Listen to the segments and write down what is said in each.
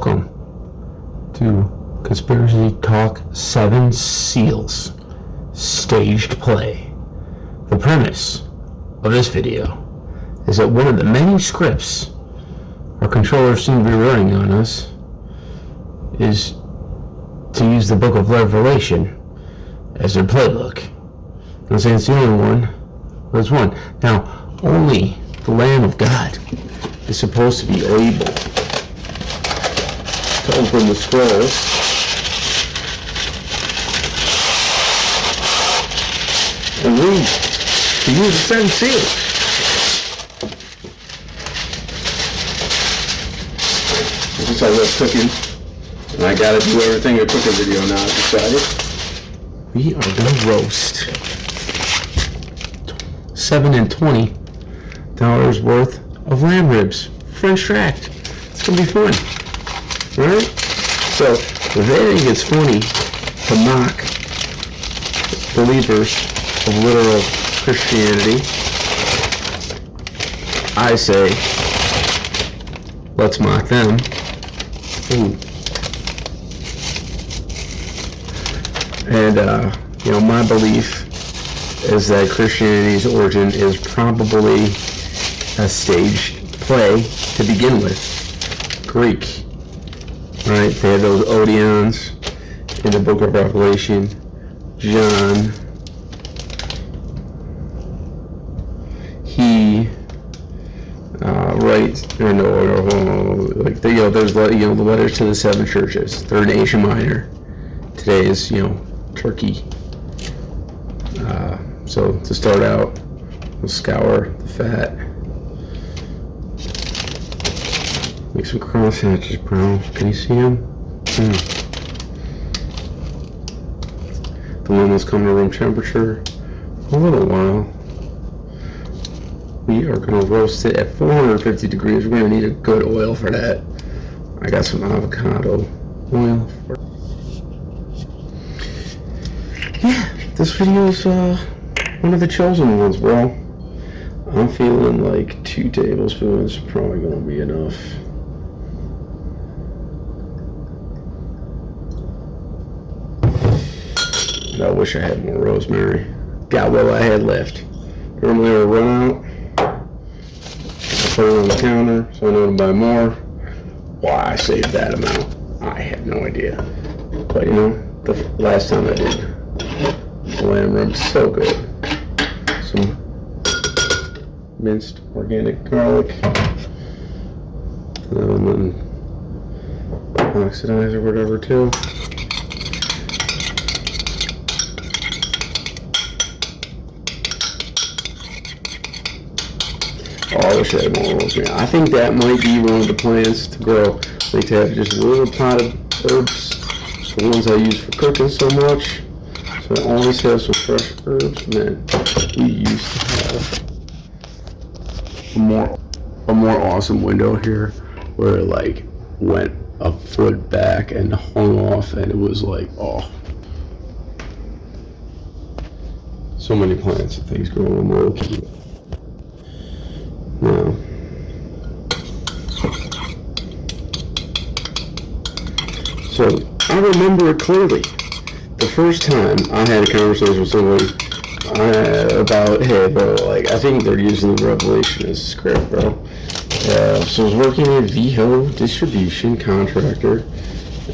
Welcome to Conspiracy Talk 7 Seals Staged Play. The premise of this video is that one of the many scripts our controllers seem to be running on us is to use the Book of Revelation as their playbook. I'm not saying it's the only one, but it's one. Now, only the Lamb of God is supposed to be able to open the scrolls and read, to use the 7 seals. Since I love cooking, and I gotta do everything a cooking video now, I decided. We are gonna roast $7 and $20 worth of lamb ribs, French tracked. It's gonna be fun. Right? So, if they think it's funny to mock believers of literal Christianity, I say, let's mock them. Ooh. And, my belief is that Christianity's origin is probably a staged play to begin with. Greek. Right, they had those Odeons in the Book of Revelation. John, he writes, there's the letters to the 7 churches. They're in Asia Minor. Today is Turkey. So to start out, we'll scour the fat. Make some cross hatches, bro. Can you see them? The one that's coming to room temperature for a little while. We are going to roast it at 450 degrees. We're going to need a good oil for that. I got some avocado oil. Yeah, this video is one of the chosen ones, bro. I'm feeling like 2 tablespoons probably going to be enough. I wish I had more rosemary. Got what I had left. Normally I would run out. I put it on the counter, so I know to buy more. Why I saved that amount, I have no idea. But the last time I did, the lamb ribs, so good. Some minced organic garlic. And then oxidize or whatever too. Oh, I wish I had more rosemary. I think that might be one of the plans to grow. Like to have just a little pot of herbs. The ones I use for cooking so much. So I always have some fresh herbs. Man, we used to have a more awesome window here where it like went a foot back and hung off, and it was like, oh. So many plants and things growing low key. No. So I remember it clearly. The first time I had a conversation with somebody about, hey, bro, like I think they're using the Revelation as a script, bro. So I was working at VHO distribution contractor,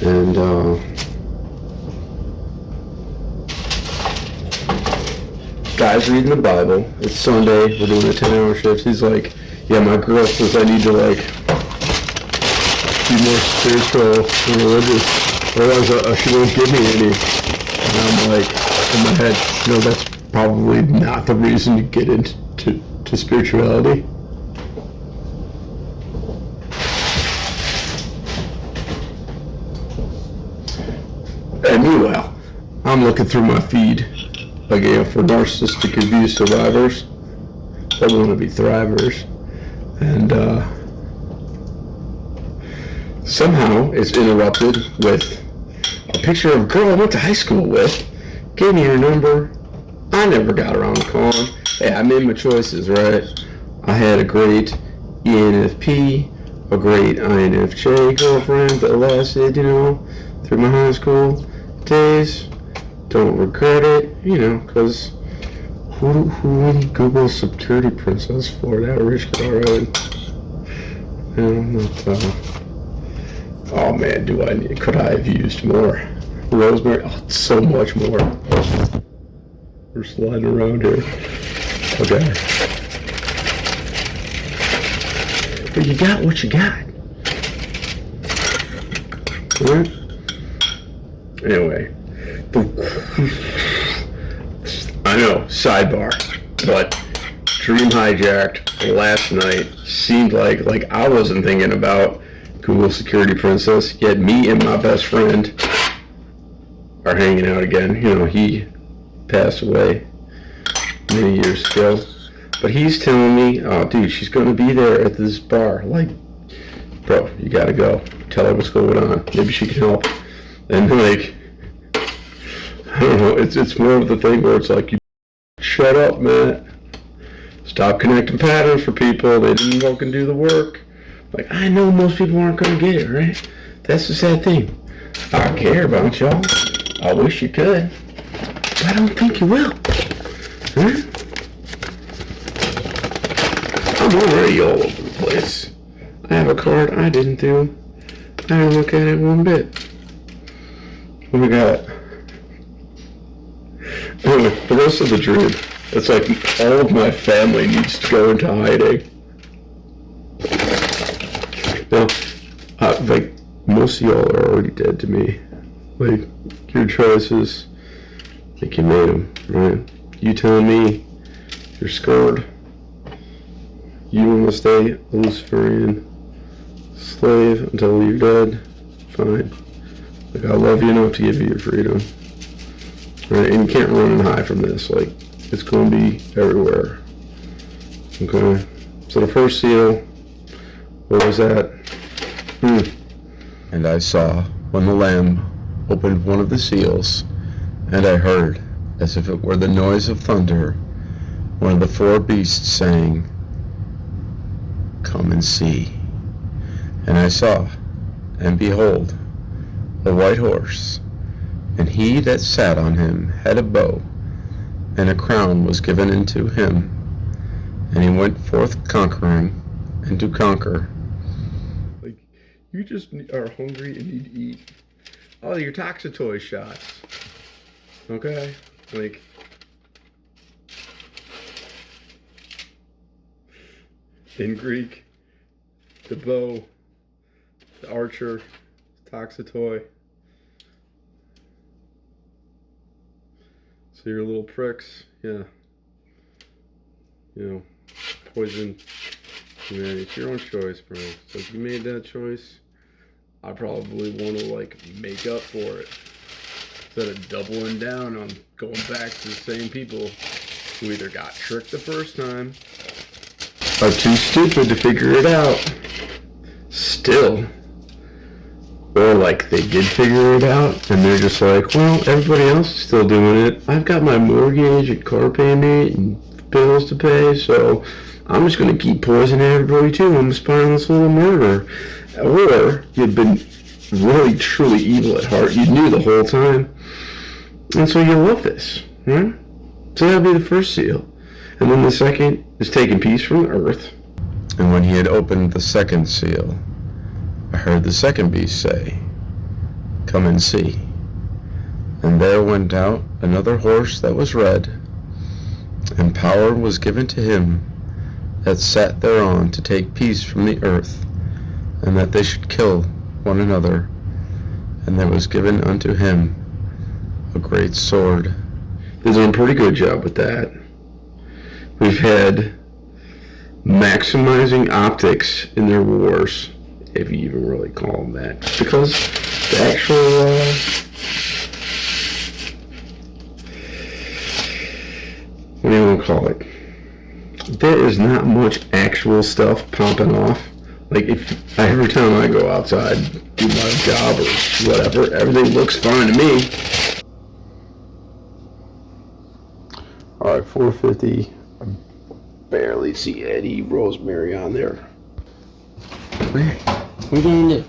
and guy's reading the Bible. It's Sunday. We're doing a 10-hour shift. He's like, yeah, my girl says I need to like be more spiritual and religious, otherwise she won't give me any. And I'm like, in my head, that's probably not the reason you get into spirituality. And meanwhile, I'm looking through my feed again for narcissistic abuse survivors that want to be thrivers, and somehow it's interrupted with a picture of a girl I went to high school with. Gave me her number. I never got around to calling. Hey, I made my choices, right? I had a great ENFP a great INFJ girlfriend that lasted, through my high school days. Don't regret it, because who would Google security princess for that rich girl, right? Oh man, could I have used more? Rosemary, so much more. We're sliding around here. Okay. But you got what you got. Alright? Anyway. I know, sidebar. But Dream Hijacked last night seemed like I wasn't thinking about Google Security Princess, yet me and my best friend are hanging out again. He passed away many years ago. But he's telling me, oh, dude, she's going to be there at this bar. Like, bro, you got to go. Tell her what's going on. Maybe she can help. And, I don't know. It's more of the thing where it's like, you shut up, man. Stop connecting patterns for people. They didn't fucking do the work. Like, I know most people aren't going to get it, right? That's the sad thing. I care about y'all. I wish you could. But I don't think you will. Huh? I'm already all over the place. I have a card I didn't do. I didn't look at it one bit. What we got? Anyway, the rest of the dream. It's like all of my family needs to go into hiding. Now, most of y'all are already dead to me. Like, your choices, like you made them, right? You telling me you're scared. You want to stay a Luciferian slave until you're dead? Fine. Like, I love you enough to give you your freedom. Right? And you can't run and hide from this. Like, it's going to be everywhere. Okay? So the first seal, what was that? And I saw when the Lamb opened one of the seals, and I heard, as if it were the noise of thunder, one of the four beasts saying, "Come and see." And I saw, and behold, a white horse, and he that sat on him had a bow, and a crown was given unto him, and he went forth conquering, and to conquer. Like, you just are hungry and need to eat. Oh, your Toxitoy shots. Okay? Like, in Greek, the bow, the archer, Toxitoy. So your little pricks, yeah. Poison humanity. It's your own choice, bro. So if you made that choice, I probably want to, make up for it. Instead of doubling down on going back to the same people who either got tricked the first time are too stupid to figure it out still, or they did figure it out and they're just like, well, everybody else is still doing it. I've got my mortgage and car payment and bills to pay, so I'm just going to keep poisoning everybody too. I'm a spineless little murderer. Or you've been really truly evil at heart. You knew the whole time, and so you love this, right? So that'll be the first seal. And then the second is taking peace from the earth. And when he had opened the second seal, I heard the second beast say, "Come and see." And there went out another horse that was red, and power was given to him that sat thereon to take peace from the earth, and that they should kill one another. And there was given unto him a great sword. They've done a pretty good job with that. We've had maximizing optics in their wars, if you even really call them that. Because the actual, what do you want to call it? There is not much actual stuff popping off. Like, every time I go outside, do my job or whatever, everything looks fine to me. Alright, 450. I barely see Eddie Rosemary on there. What are you gonna do?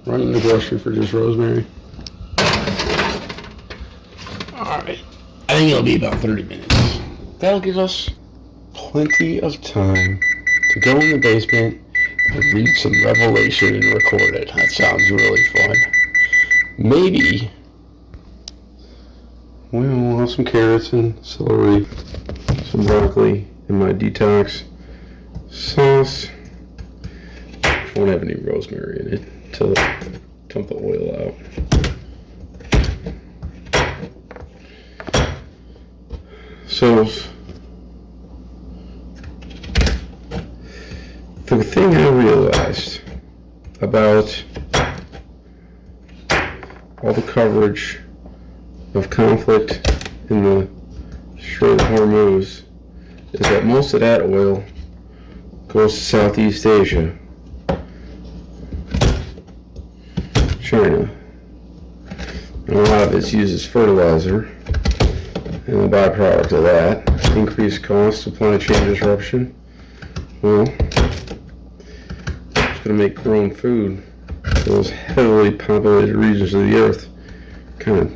Run in the grocery for just rosemary? Alright. I think it'll be about 30 minutes. That'll give us plenty of time to go in the basement and read some Revelation and record it. That sounds really fun. Maybe we'll have some carrots and celery, some broccoli in my detox sauce. Won't have any rosemary in it to dump the oil out. So the thing I realized about all the coverage of conflict in the Strait of Hormuz is that most of that oil goes to Southeast Asia, China, and a lot of it's used as fertilizer, and the byproduct of that, increased cost, supply chain disruption. Well, it's going to make grown food for those heavily populated regions of the earth kind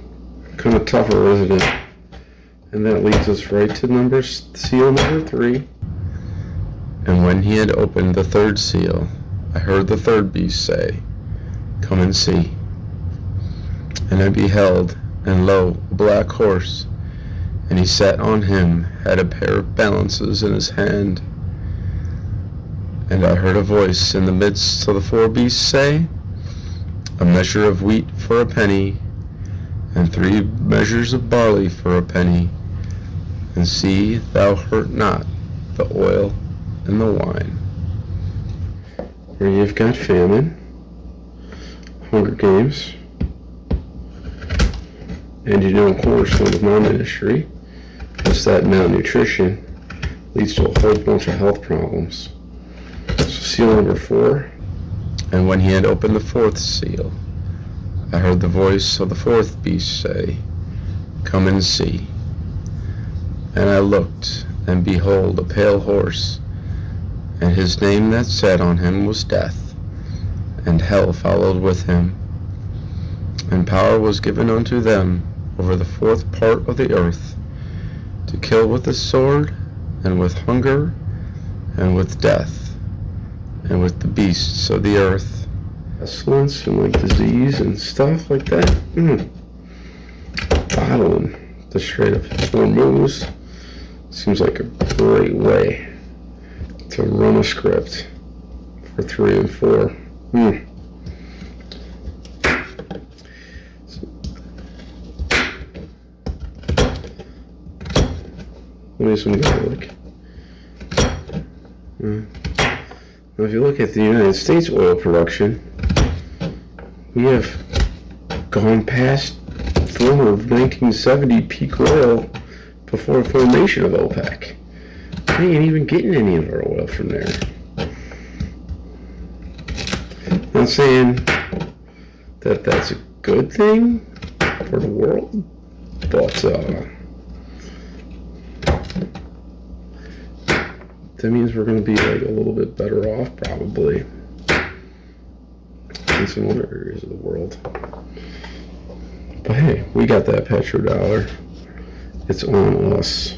of tougher, isn't it? And that leads us right to seal number 3. And when he had opened the third seal, I heard the third beast say, "Come and see." And I beheld, and lo, a black horse, and he sat on him, had a pair of balances in his hand. And I heard a voice in the midst of the 4 beasts say, "A measure of wheat for a penny, and 3 measures of barley for a penny, and see thou hurt not the oil and the wine." Where you've got famine, Hunger Games, and of course, with my ministry, just that malnutrition leads to a whole bunch of health problems. So seal number 4. And when he had opened the 4th seal, I heard the voice of the 4th beast say, "Come and see." And I looked, and behold, a pale horse, and his name that sat on him was Death, and hell followed with him. And power was given unto them over the 4th part of the earth, to kill with the sword, and with hunger, and with death, and with the beasts of the earth, pestilence and like disease and stuff like that. Battling the Strait of Hormuz seems like a great way to run a script for 3 and 4. Let me just look. Now, if you look at the United States oil production, we have gone past former 1970 peak oil before formation of OPEC. We ain't even getting any of our oil from there. Not saying that that's a good thing for the world, but that means we're going to be like a little bit better off probably in some other areas of the world. But hey, we got that petrodollar. It's on us.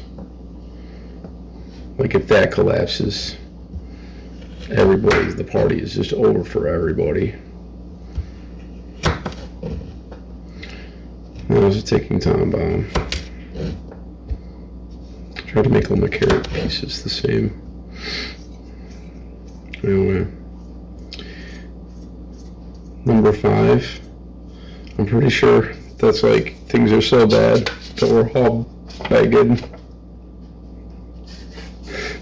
Like if that collapses, the party is just over for everybody. That was a ticking time bomb. Try to make all my carrot pieces the same. Anyway, number 5. I'm pretty sure that's like things are so bad that we're all begging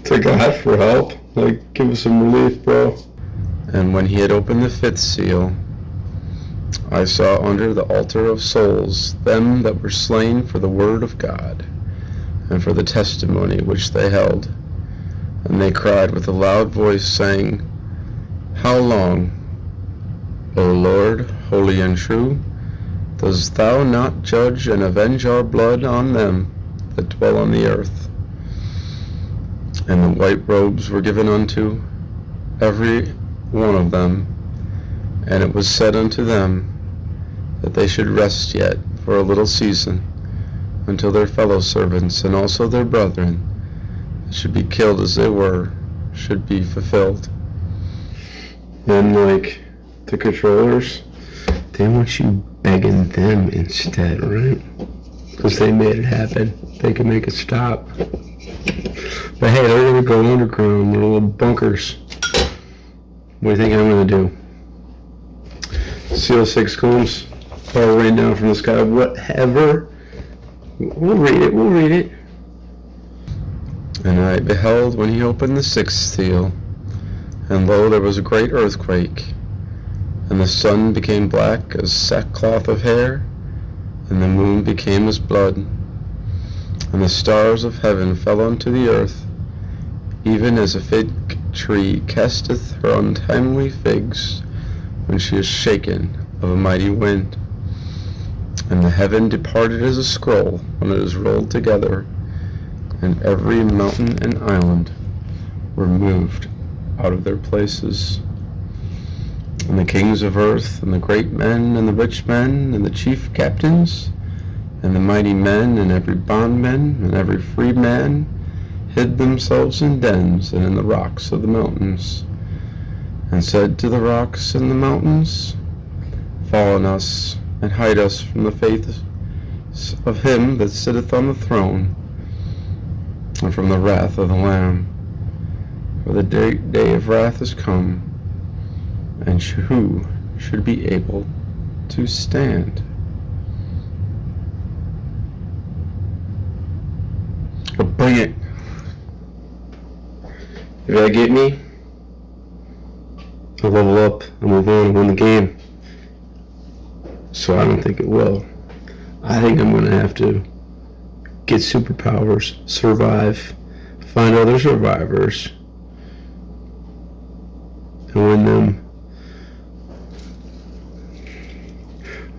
to God for help. Like, give us some relief, bro. And when he had opened the 5th seal, I saw under the altar of souls them that were slain for the word of God, and for the testimony which they held. And they cried with a loud voice, saying, How long, O Lord, holy and true, dost thou not judge and avenge our blood on them that dwell on the earth? And the white robes were given unto every one of them. And it was said unto them that they should rest yet for a little season, until their fellow servants and also their brethren that should be killed as they were should be fulfilled. And like the controllers, they want you begging them instead, right? Because they made it happen. They can make it stop. But hey, they're gonna go underground, their little bunkers. What do you think I'm gonna do? Seal 6 combs, fall rain down from the sky, whatever. We'll read it. And I beheld when he opened the 6th seal, and lo, there was a great earthquake, and the sun became black as sackcloth of hair, and the moon became as blood, and the stars of heaven fell unto the earth, even as a fig tree casteth her untimely figs when she is shaken of a mighty wind. And the heaven departed as a scroll when it is rolled together, and every mountain and island were moved out of their places. And the kings of earth, and the great men, and the rich men, and the chief captains, and the mighty men, and every bondman, and every free man, hid themselves in dens and in the rocks of the mountains, and said to the rocks and the mountains, Fall on us, and hide us from the face of him that sitteth on the throne, and from the wrath of the Lamb. For the day of wrath is come, and who should be able to stand? Bring it. If that get me, I'll level up and move on and win the game. So I don't think it will. I think I'm going to have to get superpowers, survive, find other survivors, and win them.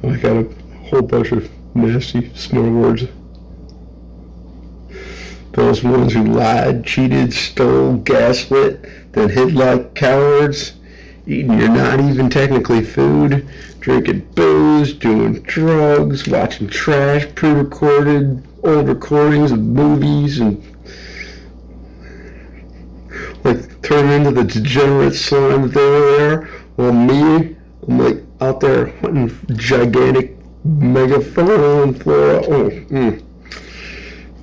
I got a whole bunch of nasty, smart words. Those ones who lied, cheated, stole, gaslit, then hid like cowards, eating your not even technically food, drinking booze, doing drugs, watching trash, pre-recorded old recordings of movies, and like turning into the degenerate slime that they were there. While me, I'm like out there hunting gigantic megafauna and flora.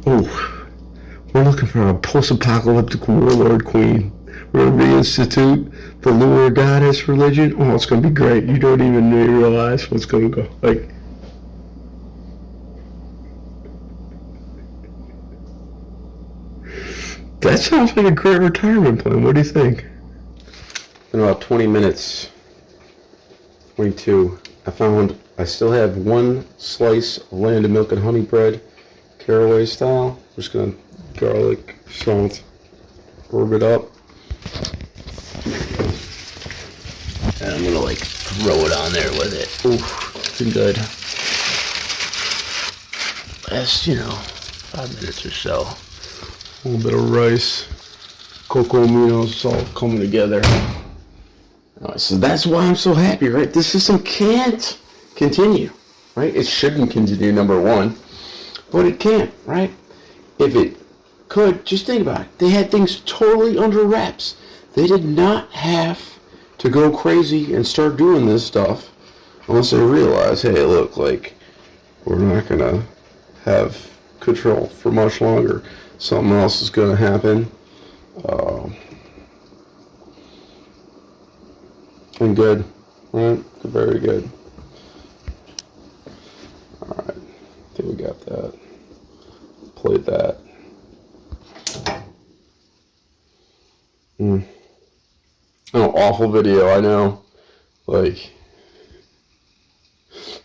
Oh. We're looking for a post-apocalyptic warlord queen. We're going to reinstitute the lure goddess religion. Oh, it's going to be great. You don't even realize what's going to go. Like, that sounds like a great retirement plan. What do you think? In about 20 minutes, 22, I still have one slice of Land of Milk and Honey bread, caraway style. I'm just going to garlic, salt, herb it up. And I'm gonna like throw it on there with it. Oof, looking good. Last, 5 minutes or so. A little bit of rice, cocoa aminos, it's all coming together. Alright, so that's why I'm so happy, right? This system can't continue, right? It shouldn't continue, number one, but it can't, right? If it could, just think about it. They had things totally under wraps. They did not have to go crazy and start doing this stuff unless they realize, hey, look, like, we're not going to have control for much longer. Something else is going to happen. And good, right? Very good. Alright, I think we got that. Played that. An awful video, I know. Like,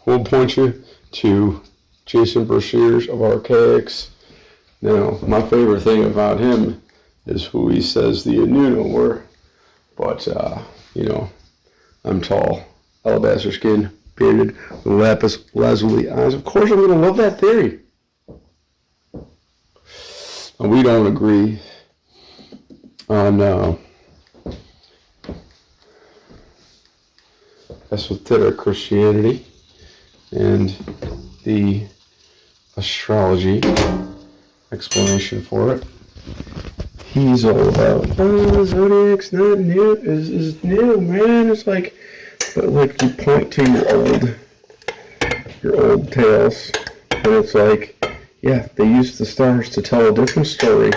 we'll point you to Jason Brashears of Archaics. Now, my favorite thing about him is who he says the Anuno were. But, I'm tall, alabaster skin, bearded, with lapis lazuli eyes. Of course I'm going to love that theory. And we don't agree on esoteric Christianity and the astrology explanation for it. He's all about, zodiac's not new, is new, man. It's like, but like you point to your old tales, and it's like, yeah, they used the stars to tell a different story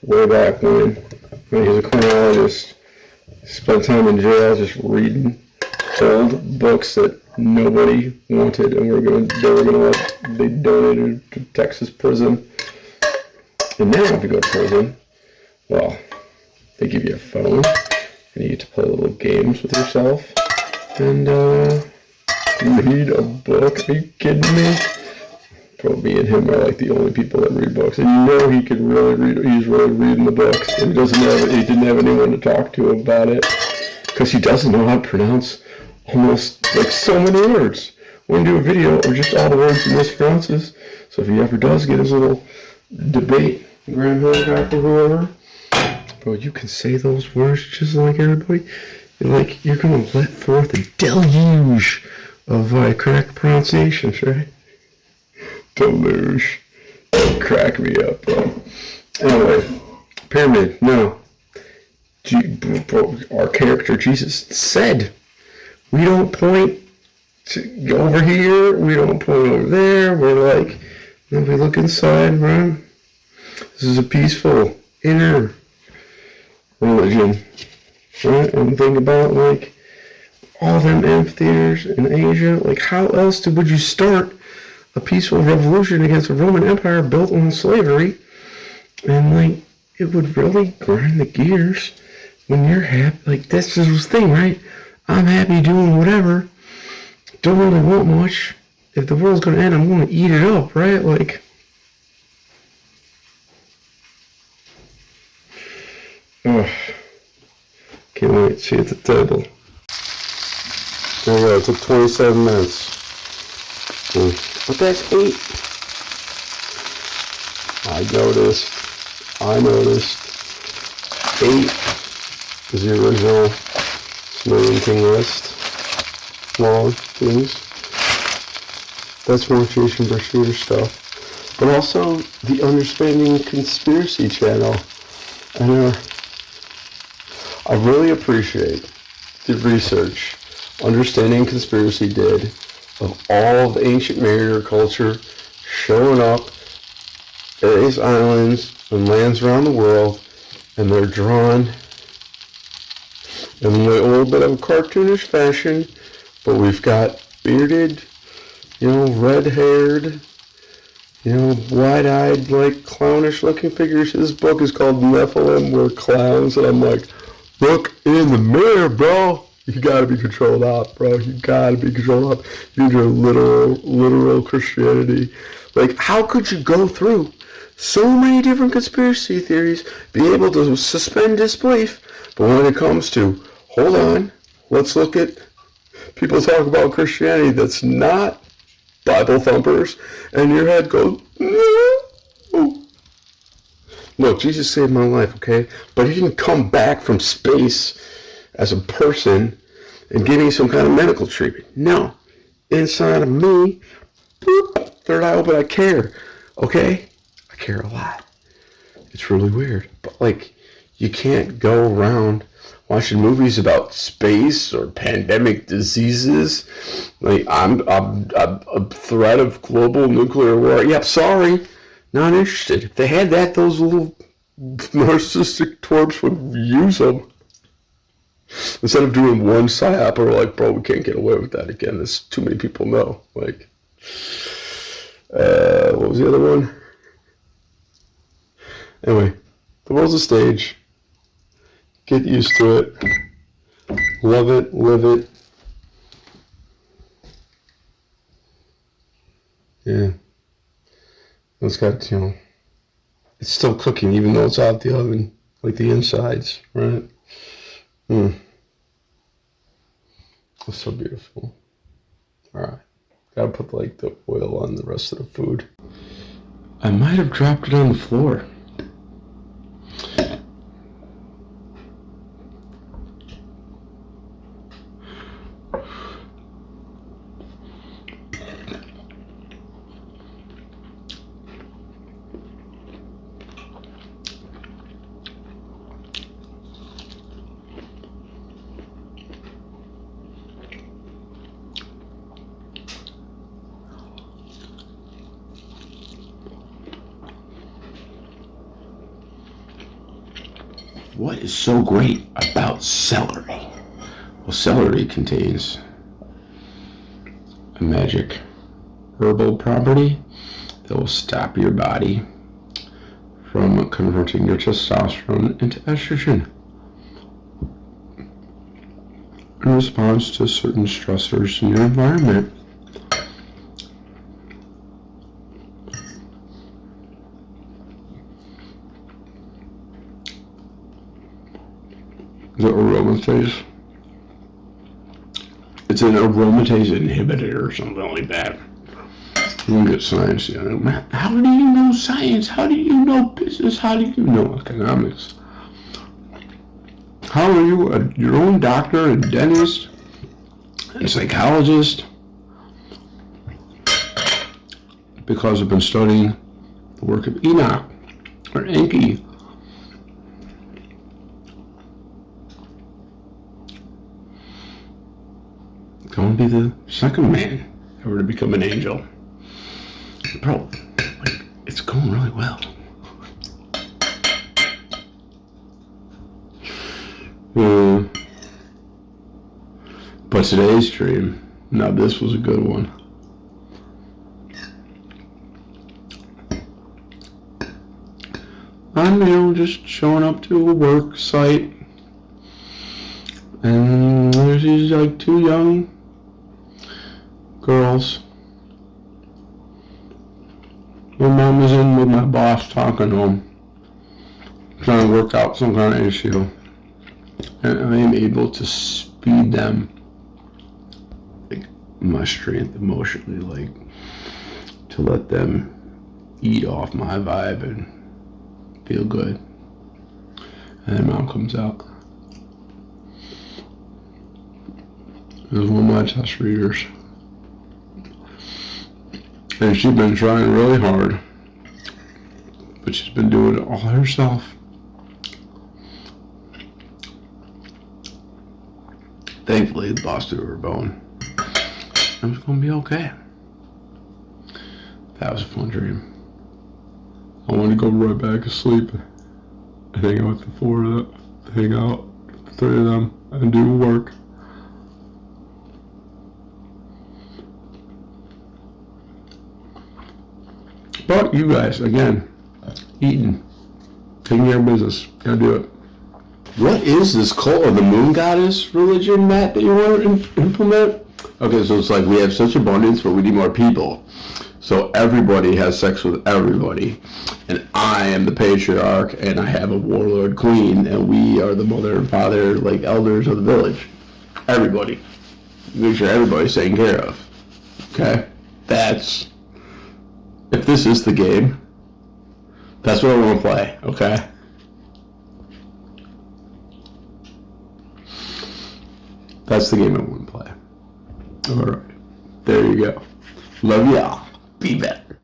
way back when he's a criminologist, spent time in jail just reading old books that nobody wanted, and they donated to Texas prison. And now if you go to prison, well, they give you a phone, and you get to play little games with yourself, and read a book. Are you kidding me? Bro, me and him are like the only people that read books, and you know he could really read. He's really reading the books, and he didn't have anyone to talk to about it, because he doesn't know how to pronounce almost like so many words. We're gonna do a video of just all the words he mispronounces. So if he ever does get his little debate, Graham Hancock or whoever, bro, you can say those words just like everybody. And like you're gonna let forth a deluge of correct pronunciations, right? Deluge. Crack me up, bro. Anyway, pyramid. No. Our character Jesus said, we don't point to over here, we don't point over there. We're like, if we look inside, right? This is a peaceful inner religion, right? And think about like all them amphitheaters in Asia. Like, how else would you start a peaceful revolution against a Roman Empire built on slavery? And like, it would really grind the gears when you're happy. Like, that's just the thing, right? I'm happy doing whatever. Don't really want much. If the world's gonna end, I'm gonna eat it up, right? Like, can't wait to see at the table. There we go. It took 27 minutes. But that's 8. I noticed 8 is the original Million King list. Long things. That's more Jason Brashear stuff. But also the Understanding Conspiracy channel. And I really appreciate the research Understanding Conspiracy did of all of ancient mariner culture showing up at these islands and lands around the world, and they're drawn in a little bit of a cartoonish fashion, but we've got bearded, red-haired, wide-eyed, like, clownish-looking figures. His book is called Nephilim, We're Clowns, and I'm like, look in the mirror, bro. You gotta be controlled up, bro. You gotta be controlled up. You need your literal Christianity. Like, how could you go through so many different conspiracy theories, be able to suspend disbelief, but when it comes to, hold on, let's look at people talk about Christianity that's not Bible thumpers, and your head goes, no. Look, Jesus saved my life, okay? But he didn't come back from space as a person and give me some kind of medical treatment. No. Inside of me, boop, third eye open, I care, okay? I care a lot. It's really weird. But, like, you can't go around watching movies about space or pandemic diseases. Like, I'm a threat of global nuclear war. Yep, sorry. Not interested. If they had that, those little narcissistic twerps would use them. Instead of doing one psyop, we're like, bro, we can't get away with that again. There's too many people know. Like, what was the other one? Anyway, the world's a stage. Get used to it. Love it, live it. Yeah. It's got, it's still cooking even though it's out the oven, like the insides, right? It's so beautiful. All right. Gotta put like the oil on the rest of the food. I might have dropped it on the floor. What is so great about celery? Well, celery contains a magic herbal property that will stop your body from converting your testosterone into estrogen in response to certain stressors in your environment. The aromatase. It's an aromatase inhibitor or something like that. You can get science. How do you know science? How do you know business? How do you know economics? How are you your own doctor and dentist and psychologist? Because I've been studying the work of Enoch or Enki. Going to be the second man ever to become an angel. Bro, like, it's going really well. But today's stream, now this was a good one. I'm, just showing up to a work site, and there's these like two young girls. My mom was in with my boss talking to him, trying to work out some kind of issue, and I am able to speed them, like my strength emotionally, like to let them eat off my vibe and feel good. And then mom comes out. It was one of my test readers. And she's been trying really hard, but she's been doing it all herself. Thankfully, the boss threw her a bone. It was going to be okay. That was a fun dream. I want to go right back to sleep and hang out with the four of them, hang out with the three of them, and do work. But you guys, again, eating, taking care of business, gotta do it. What is this cult of the moon goddess religion, Matt, that you want to implement? Okay, so it's like we have such abundance, but we need more people. So everybody has sex with everybody. And I am the patriarch, and I have a warlord queen, and we are the mother and father, like elders of the village. Everybody. Make sure everybody's taken care of. Okay? If this is the game, that's what I want to play, okay? That's the game I want to play. Alright. There you go. Love y'all. Be better.